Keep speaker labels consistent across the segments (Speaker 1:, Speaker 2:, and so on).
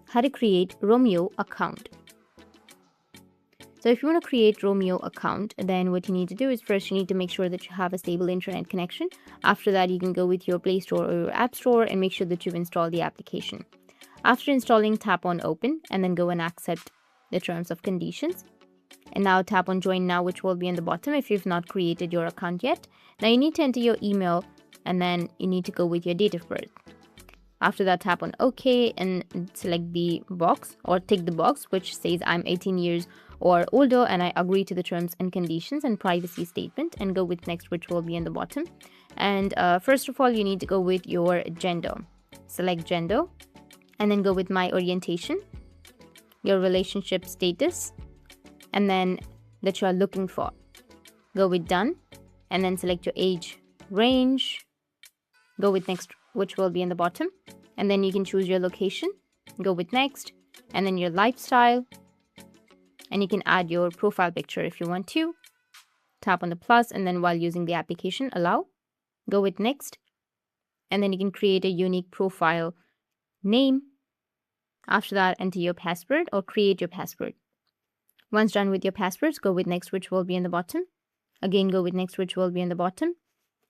Speaker 1: how to create Romeo account. So if you want to create Romeo account, then what you need to do is first you need to make sure that you have a stable internet connection. After that, you can go with your Play Store or your App Store and make sure that you've installed the application. After installing, tap on open and then go and accept the terms of conditions. And now tap on join now, which will be in the bottom if you've not created your account yet. Now you need to enter your email and then you need to go with your date of birth. After that, tap on OK and select the box or tick the box which says I'm 18 years or older and I agree to the terms and conditions and privacy statement, and go with next, which will be in the bottom. And first of all, you need to go with your gender. Select gender and then go with my orientation, your relationship status, and then that you are looking for. Go with done and then select your age range. Go with next, which will be in the bottom, and then you can choose your location. Go with next and then your lifestyle, and you can add your profile picture if you want to. Tap on the plus and then while using the application, allow. Go with next and then you can create a unique profile name. After that, enter your password or create your password. Once done with your passwords, go with next, which will be in the bottom. Again, go with next, which will be in the bottom,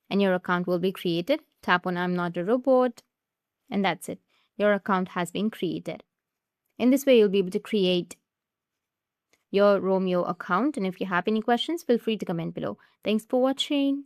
Speaker 1: and your account will be created. Tap on I'm not a robot, and that's it. Your account has been created. In this way, you'll be able to create your Romeo account, and if you have any questions, feel free to comment below. Thanks for watching.